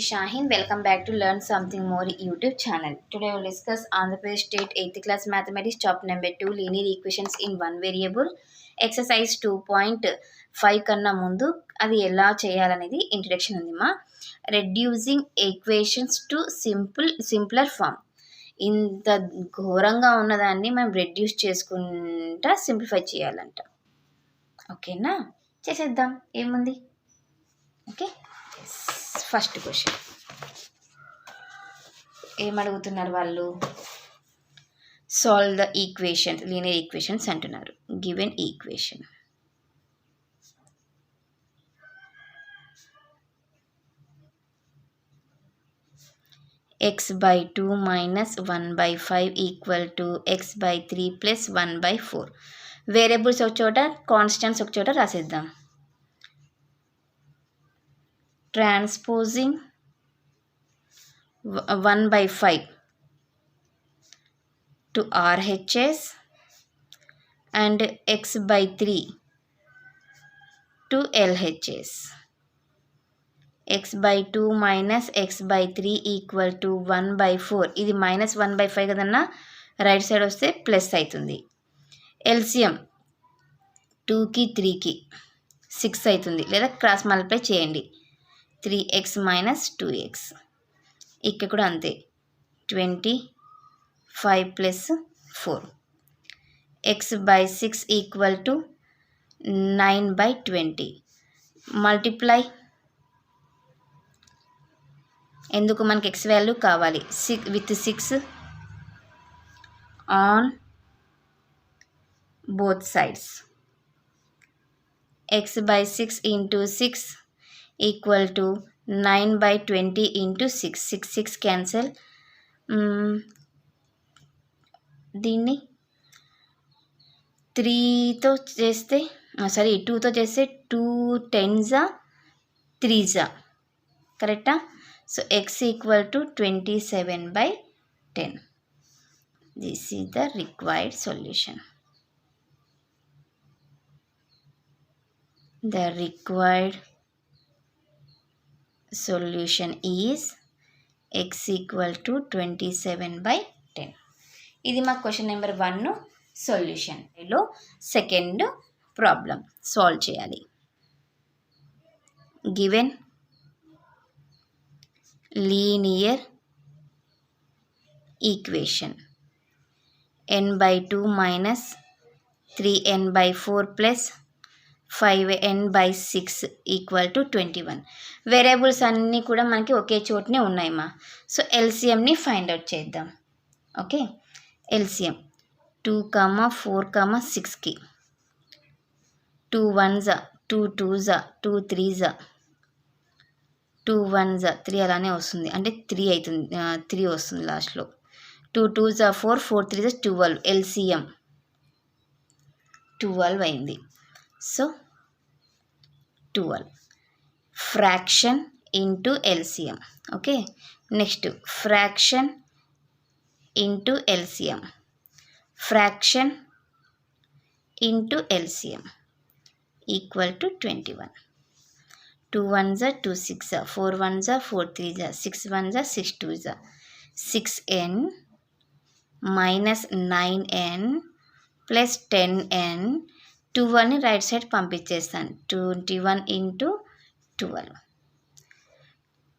is Shaheen. Welcome back to Learn Something More YouTube channel. Today we will discuss Andhra Pradesh State 8th class mathematics chapter number 2 linear equations in one variable exercise 2.5 కన్నా ముందు అది ఎలా చేయాలనేది introduction ఉంది మా reducing equations to simpler form. ఇంత ఘోరంగా ఉన్నదాన్ని మనం రెడ్యూస్ చేసుకుంటా సింప్లిఫై చేయాలంట. ఓకేనా, చేసేద్దాం, ఏముంది. ఓకే, ఫస్ట్ క్వశ్చన్ ఏమడుగుతున్నారు వాళ్ళు? Solve the equation, linear equations అంటున్నారు. Given equation x/2 minus 1/5 equal to x/3 plus 1/4. Variables ఒక చోట, కాన్స్టెంట్స్ ఒక చోట రాసేద్దాం. Transposing 1/5 to RHS and x/3 to LHS. x/2 minus x/3 equal to 1/4. ఇది మైనస్ 1/5 కదన్నా, రైట్ సైడ్ వస్తే ప్లస్ అవుతుంది. ఎల్సిఎం 2కి 3కి 6 అవుతుంది, లేదా క్రాస్ మల్టిప్లై చేయండి. 3x minus 2x. ఇక్కడ కూడా అంతే, 25 plus 4. x/6 equal to 9/20. Multiply, ఎందుకు మనకి x వాల్యూ కావాలి. 6 on both sides. x/6 into 6 equal to 9/20 into 6. 6 cancel. దీన్ని 3తో చేస్తే, 2తో చేస్తే 2 10s 3s, కరెక్టా? So x equal to 27/10. This is the required solution. The required solution is x equal to 27/10. ఇది మా క్వశ్చన్ నెంబర్ 1 సొల్యూషన్. లో second problem solve చేయాలి. Given linear equation n/2 minus 3n/4 plus 5n/6 equal to 21. Variables అన్నీ కూడా మనకి ఒకే చోటనే ఉన్నాయమ్మా. So ఎల్సిఎంని find out చేద్దాం. ఓకే, ఎల్సిఎం 2, 4, 6కి 2 1s 2 2s 2 3s 2 1s 3 అలానే వస్తుంది, అంటే 3 అవుతుంది, 3 వస్తుంది లాస్ట్లో. 2 2s 4, 4 3s 12. ఎల్సిఎం 12 అయింది. So 12 fraction into LCM. Okay, next fraction into LCM, fraction into LCM equal to 21. 2 1s 2 6, 4 1s 4 3s, 6 1s 6 2s. 6n minus 9n plus 10n. 2 right side పంపించేస్తాను. 21 into 12.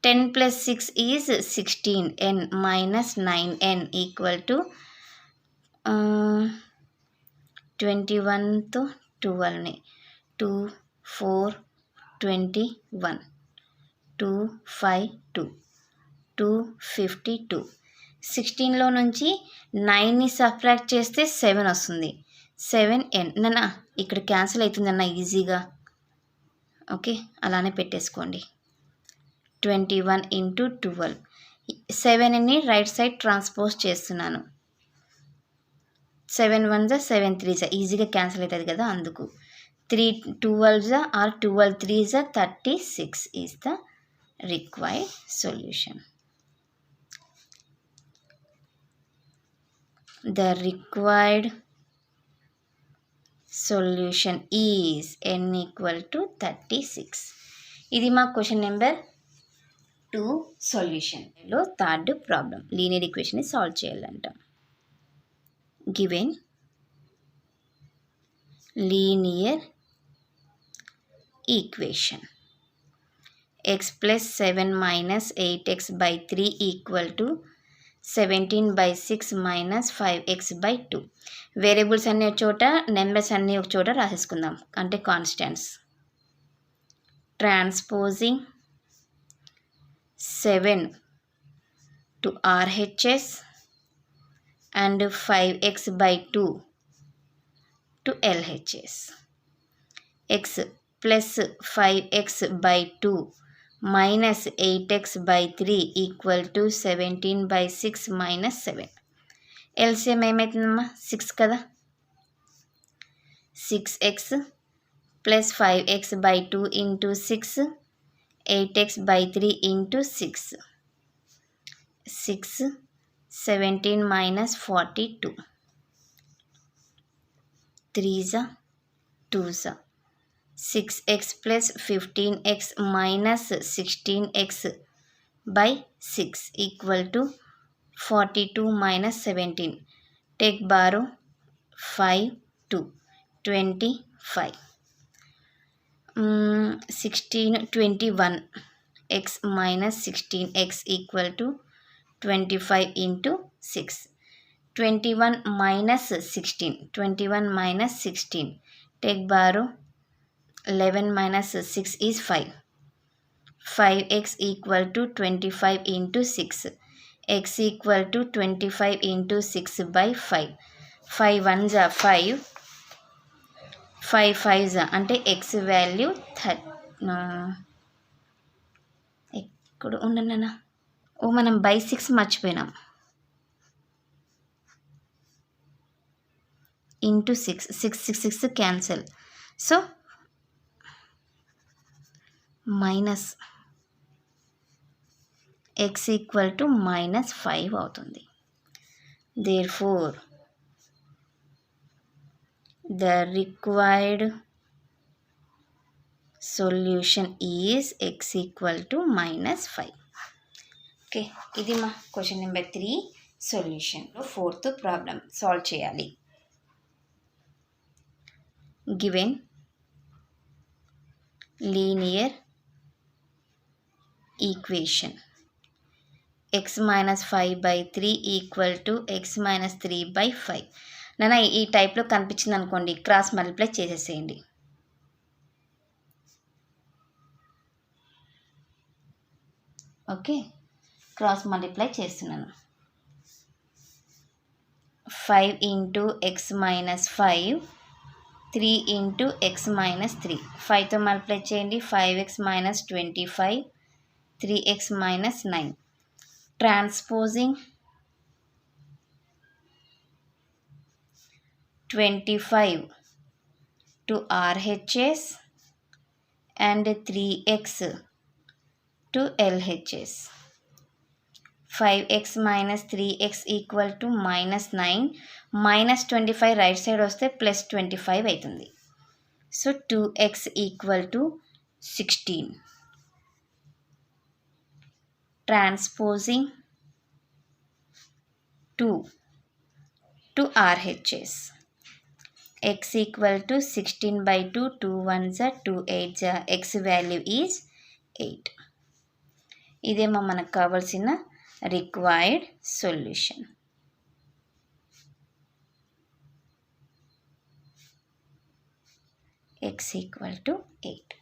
10 plus 6 is 16. n minus 9n equal to 21తో 12ని 2 4 21 2 5 2 252. 16లో నుంచి 9ని subtract చేస్తే 7 వస్తుంది. 7n నాన్న ఇక్కడ cancel అవుతుందన్న ఈజీగా. Okay, అలానే పెట్టేసుకోండి. 21 into 12. 7ని రైట్ సైడ్ ట్రాన్స్పోజ్ చేస్తున్నాను. 7 1s 7 3s ఈజీగా క్యాన్సిల్ అవుతుంది కదా, అందుకు. 3 12s or 12 3s 36 is the required solution. The required solution is n equal to 36. ఇది మా క్వశ్చన్ నెంబర్ 2 సొల్యూషన్లో థర్డ్ ప్రాబ్లం లీనియర్ ఈక్వేషన్ని సాల్వ్ చేయాలంట. Given linear equation x plus 7 minus 8x by 3 equal to 17 by 6 minus 5x by 2. Variables అన్ని ఒక చోట, numbers అన్ని ఒక చోట రాసేసుకుందాం, అంటే constants. Transposing 7 to RHS and 5x by 2 to LHS. x plus 5x by 2 minus 8x by 3 equal to 17 by 6 minus 7. LCM ఏమవుతుందమ్మా? 6 కదా. 6x plus 5x by 2 into 6, 8x by 3 into 6. 6, 17 minus 42. 3s are 2s are. 6x plus 15x minus 16x by 6 equal to 42 minus 17. Take borrow 5, 2, 25. 16, 21. X minus 16x equal to 25 into 6. 21 minus 16. 21 minus 16. Take borrow 11 minus 6 is 5. 5x equal to 25 into 6. X equal to 25 into 6 by 5. 5 1s are 5. 5 5s are అంటే x value ఎక్కడ ఉండన్నా మనం by 6 మర్చిపోయినాం. Into 6 6 6 6 cancel. So minus x equal to -5 అవుతుంది. Therefore the required solution is x equal to -5. Okay, ఇది మా question number 3 సొల్యూషన్లో fourth problem solve చేయాలి. Given linear equation x minus 5 by 3 equal to x minus 3 by 5. నాన్న ఈ టైప్లో కనిపించింది అనుకోండి, క్రాస్ మల్టిప్లై చేసేసేయండి. ఓకే, క్రాస్ మల్టిప్లై చేస్తున్నాను. 5 into x minus 5, 3 into x minus 3. 5తో మల్టిప్లై చేయండి. 5x minus 25, 3x minus 9. Transposing 25 to RHS and 3x to LHS. 5x minus 3x equal to -9. minus 25 right side వస్తే plus 25 అవుతుంది. So 2x equal to 16. Transposing 2 to RHS. x equal to 16 by 2, 2 1s are 2 8s are. x value is 8. ఇదేమో మనకు కావాల్సిన required solution. x equal to 8.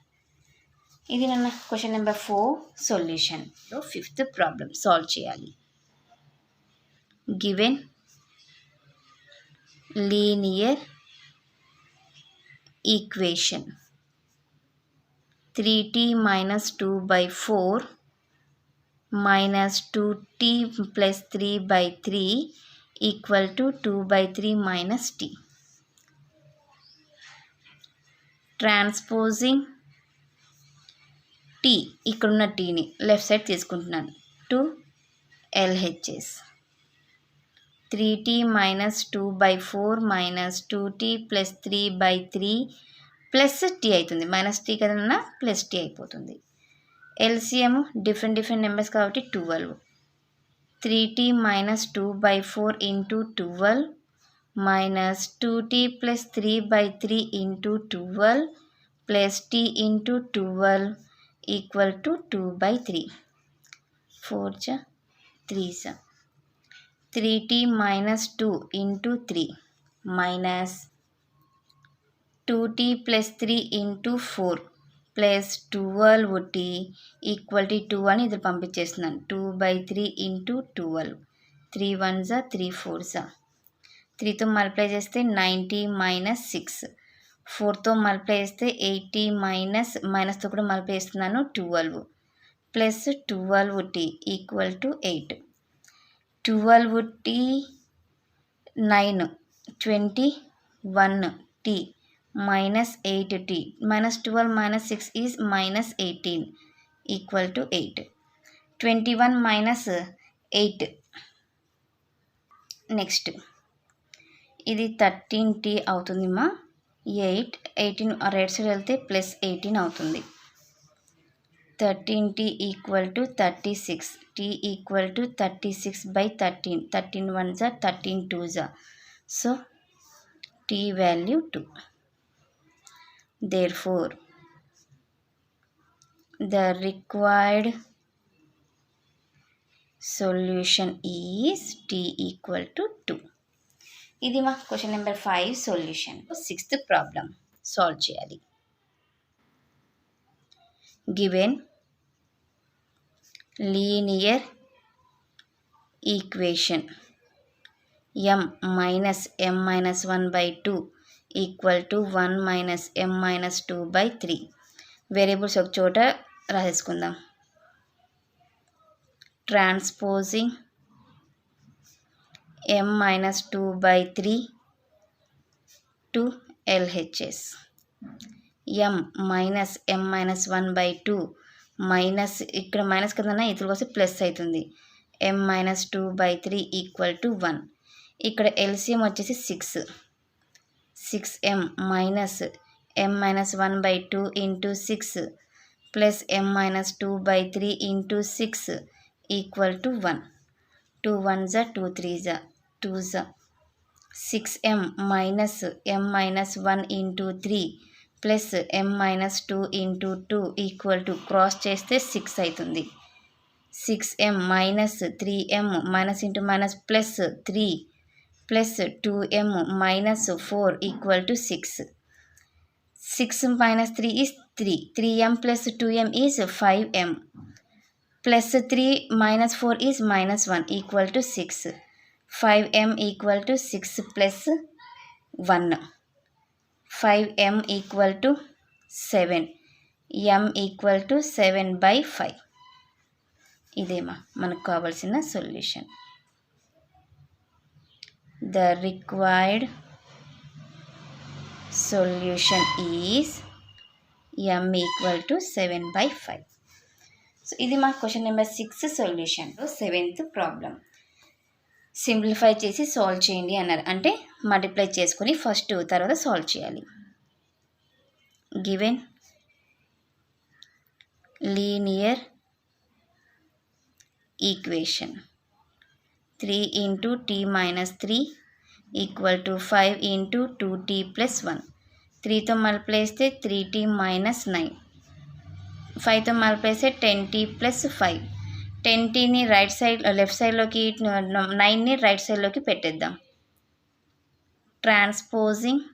ఇది నన్న question number 4 సొల్యూషన్లో 5th problem solve చేయాలి. Given linear equation 3t minus 2 by 4 minus 2t plus 3 by 3 equal to 2 by 3 minus t. Transposing t, ఇక్కడున్న tని left side తీసుకుంటున్నాను, to LHS. 3t minus 2 by 4 minus 2t plus 3 by 3 plus t అవుతుంది. Minus t కదన్నా plus t అయిపోతుంది. LCM different numbers కాబట్టి 12. 3t minus 2 by 4 into 12 minus 2t plus 3 by 3 into 12 plus t into 12 equal to 2 by 3. 4 3 3t minus 2 into 3 minus 2t plus 3 into 4 plus 12t equal to 2 అని ఇది పంపించేస్తున్నాను. 2/3 into 12. 3 1s 3 4s. 3తో multiply చేస్తే 90 minus 6. 4తో multiply చేస్తే 80 మైనస్తో కూడా multiply చేస్తున్నాను 12 plus 12t equal to 8. 12t 9 21t minus 8t minus 12 minus 6 is minus 18 equal to 8. 21 minus 8. Next ఇది 13t అవుతుంది మా. 18 right side వెళ్తే ప్లస్ 18 అవుతుంది. 13t equal to 36. t equal to 36/13. 13 1s 13 2s. So t value 2. Therefore, the required solution is t equal to 2. ఇది మా question నెంబర్ 5 solution. 6th problem solve చేయాలి. Given linear equation m-m-1/2 equal to 1 minus m-2/3. Variables ఒక చోట రాసేసుకుందాం. Transposing m-2/3 to LHS. m-m-1/2 minus ఇక్కడ minus కదన్నా ఇతరుల కోసం ప్లస్ అవుతుంది. m-2/3 equal to 1. ఇక్కడ LCM వచ్చేసి 6. 6m minus m-1/2 into 6 plus m-2/3 into 6 equal to 1. 2 1s 2 3s 2s. 6m minus m-1 into 3 plus m-2 into 2 equal to cross చేస్తే 6 అవుతుంది. 6m minus 3m minus into minus plus 3 plus 2m minus 4 equal to 6. 6 minus 3 is 3. 3m plus 2m is 5m. Plus 3 minus 4 is minus 1 equal to 6. 5m equal to 6 plus 1. 5m equal to 7. m equal to 7/5. ఇదేమా మనకు కావాల్సిన solution. The required solution is m equal to 7/5. So ఇది మా question number 6 solution. 7th problem simplify చేసి solve చేయండి అన్నారు. అంటే multiply చేసుకొని first తర్వాత సాల్వ్ చేయాలి. Given linear equation 3 into t minus 3 equal to 5 into 2t plus 1. 3తో multiply చేస్తే 3t minus 9. 5తో మల్టిప్లై చేస్తే 10t plus 5. 10tని రైట్ సైడ్ లెఫ్ట్ సైడ్లోకి 9ని రైట్ సైడ్లోకి పెట్టేద్దాం. Transposing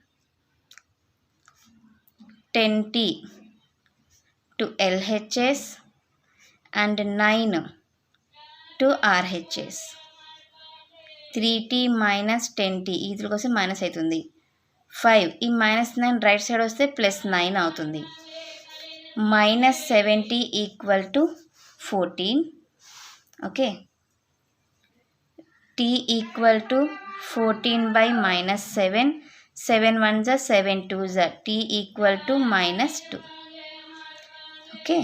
10t to LHS and 9 to RHS. 3t minus 10t ఇతరుల కోసం minus అవుతుంది. 5 ఈ మైనస్ 9 రైట్ సైడ్ వస్తే ప్లస్ 9 అవుతుంది. minus 7t equal to 14. Okay, t equal to 14/-7. 7 1s 7 2s. t equal to -2. Okay,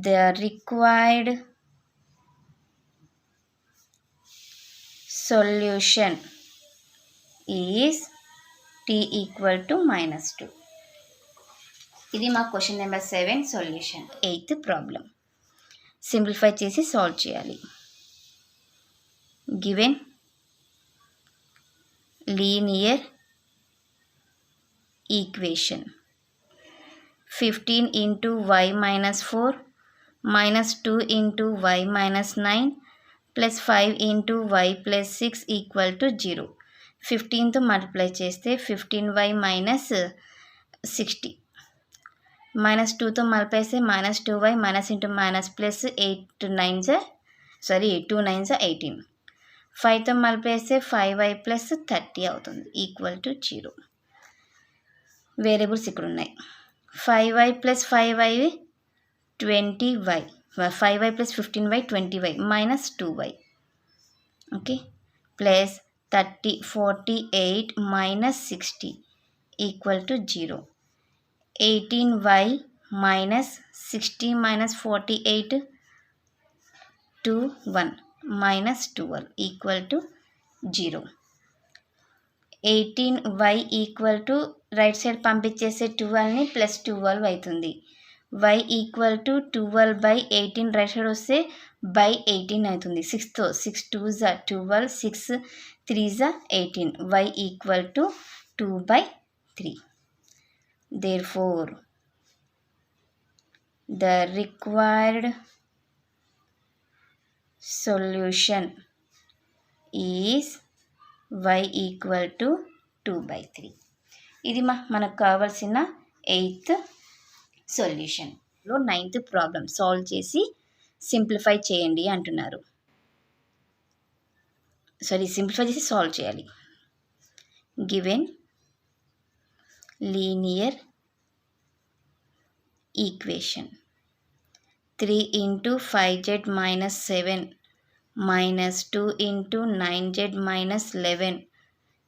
the required solution is t equal to -2. ఇది మా question number 7 solution. 8th problem. Simplify చేసి solve చేయాలి. Given linear equation 15 into y minus 4 minus 2 into y minus 9 plus 5 into y plus 6 equal to 0. 15తో multiply చేస్తే 15y minus 60 minus 2తో multiply చేస్తే minus 2y minus into minus plus 2 9s 18. 5తో multiply చేస్తే 5y plus 30 అవుతుంది equal to 0. Variables ఇక్కడ ఉన్నాయి. 5y plus 5y 20y, 5y plus 15y 20y minus 2y, okay, plus 30 48 minus 60 equal to 0. 18y minus 60 minus 48 2 1 minus 12 equal to 0. 18y equal to right side పంపించేసే 12ని plus 12 అవుతుంది. y equal to 12/18 right side వస్తే by 18 అవుతుంది. 6తో 6 2s 12 6 3s 18 y equal to 2/3. Therefore the required solution is y equal to 2/3. ఇది మనకు కావాల్సిన 8th సొల్యూషన్లో 9th ప్రాబ్లం సాల్వ్ చేసి సింప్లిఫై చేయండి అంటున్నారు. సింప్లిఫై చేసి సాల్వ్ చేయాలి. Given linear equation 3 into 5z minus 7 minus 2 into 9z minus 11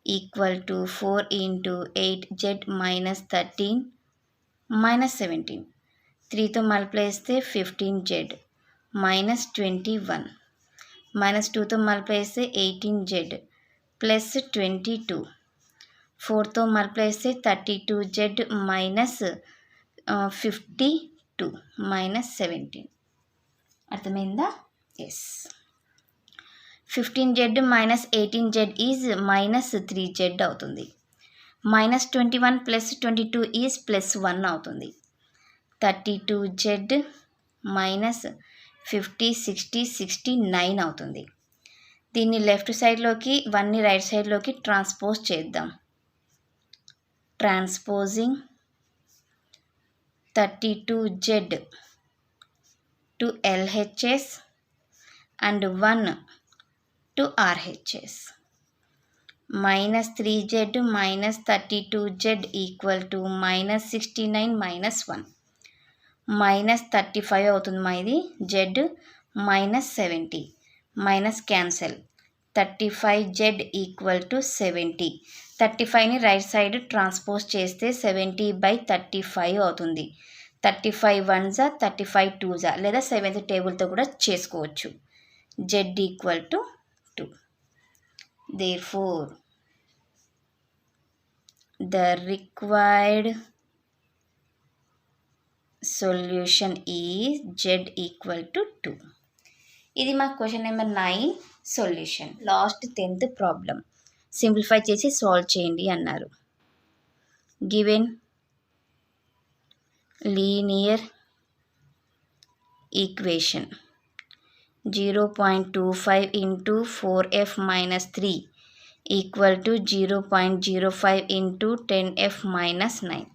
equal to 4 into 8z minus 13 minus 17. 3తో multiply చేస్తే 15z minus 21 minus 2తో మల్టిప్లై చేస్తే 18z plus 22. 4తో మల్టిప్లై చేస్తే 32z minus 52 minus 17. అర్థమైందా? Yes. 15z minus 18z is minus 3z అవుతుంది. minus 21 plus 22 is plus 1 అవుతుంది. 32z minus 50 60 69 అవుతుంది. దీన్ని left సైడ్లోకి 1ని రైట్ సైడ్లోకి ట్రాన్స్పోజ్ చేద్దాం. Transposing 32z to LHS and 1 to RHS. minus 3z minus 32z equal to minus 69 minus 1 minus 35 అవుతుంది. ఇది z minus 70 minus cancel 35z equal to 70. 35ని right side transpose చేస్తే 70/35 అవుతుంది. 35 1s 35 2s లేదా 7th టేబుల్తో కూడా చేసుకోవచ్చు. z equal to 2. Therefore the required solution is z equal to 2. ఇది మా question number 9 solution. Last 10th problem simplify చేసి solve చేయండి అన్నారు. Given linear equation 0.25 into 4f minus 3 equal to 0.05 into 10f minus 9.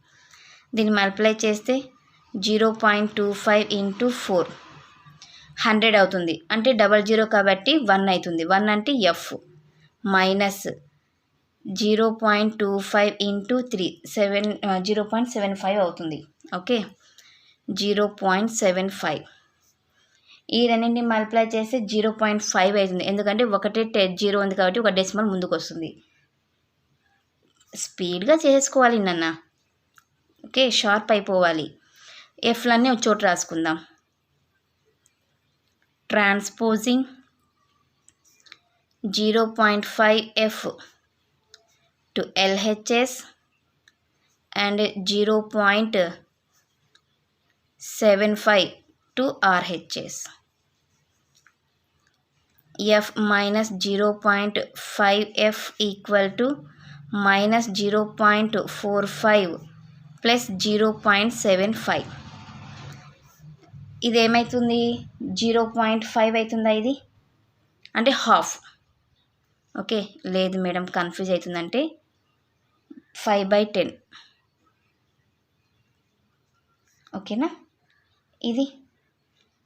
దీన్ని multiply చేస్తే 0.25 into 4 100 అవుతుంది. అంటే 00 కాబట్టి 1 అవుతుంది. 1 అంటే f మైనస్ 0.25 into 3 0.75 అవుతుంది. ఓకే, 0.75. ఈ రెండింటిని మల్టిప్లై చేస్తే 0.5 అవుతుంది. ఎందుకంటే ఒకటే 0 ఉంది కాబట్టి ఒక డెసిమల్ ముందుకు వస్తుంది. స్పీడ్గా చేసుకోవాలి నాన్న. ఓకే, షార్ప్ అయిపోవాలి. ఎఫ్లన్నీ ఒక చోట రాసుకుందాం. Transposing 0.5f to LHS and 0.75 to RHS. F minus 0.5 equal to minus 0.45 plus 0.75. ఇది ఏమవుతుంది? 0.5 అవుతుందా? ఇది అంటే హాఫ్. ఓకే, లేదు మేడం కన్ఫ్యూజ్ అవుతుందంటే 5/10. ఓకేనా? ఇది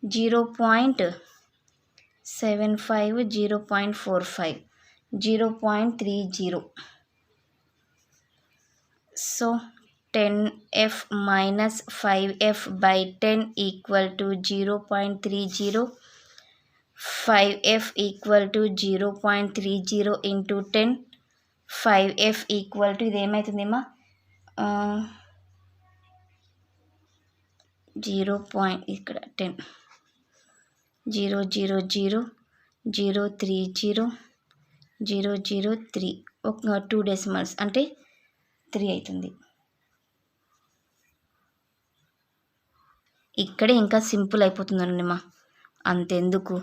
0.75, 0.45, 0.30. So 10f minus 5f/10 equal to 0.30. 5f equal to 0.30 into 10. 5f equal to ఇది ఏమవుతుందేమా 0. ఇక్కడ 10 0.00030 0.003 ఒక 2 డెసిమల్స్ అంటే 3 అవుతుంది. ఇక్కడే ఇంకా సింపుల్ అయిపోతుందమ్మా, అంతెందుకు.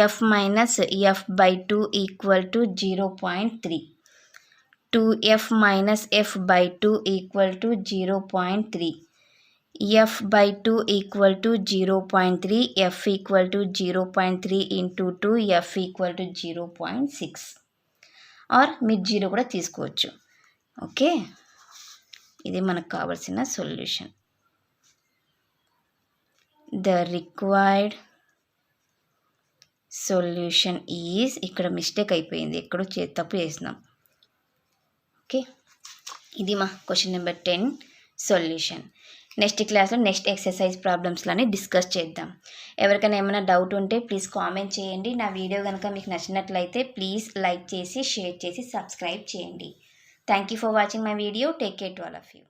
F minus f/2 equal to 0.3. 2f minus f/2 equal to 0.3. f/2 equal to 0.3. f equal to 0.3 into 2. f equal to 0.6 or మీరు 0 కూడా తీసుకోవచ్చు. ఓకే, ఇది మనకు కావాల్సిన solution. The required solution is, ఇక్కడ మిస్టేక్ అయిపోయింది, ఎక్కడో తప్పు చేసినాం. ఓకే, ఇది మా క్వశ్చన్ నెంబర్ 10 సొల్యూషన్. నెక్స్ట్ క్లాస్లో నెక్స్ట్ ఎక్సర్సైజ్ ప్రాబ్లమ్స్లని డిస్కస్ చేద్దాం. ఎవరికైనా ఏమైనా డౌట్ ఉంటే ప్లీజ్ కామెంట్ చేయండి. నా వీడియో కనుక మీకు నచ్చినట్లయితే ప్లీజ్ లైక్ చేసి, షేర్ చేసి, సబ్స్క్రైబ్ చేయండి. Thank you for watching my video. Take care to all of you.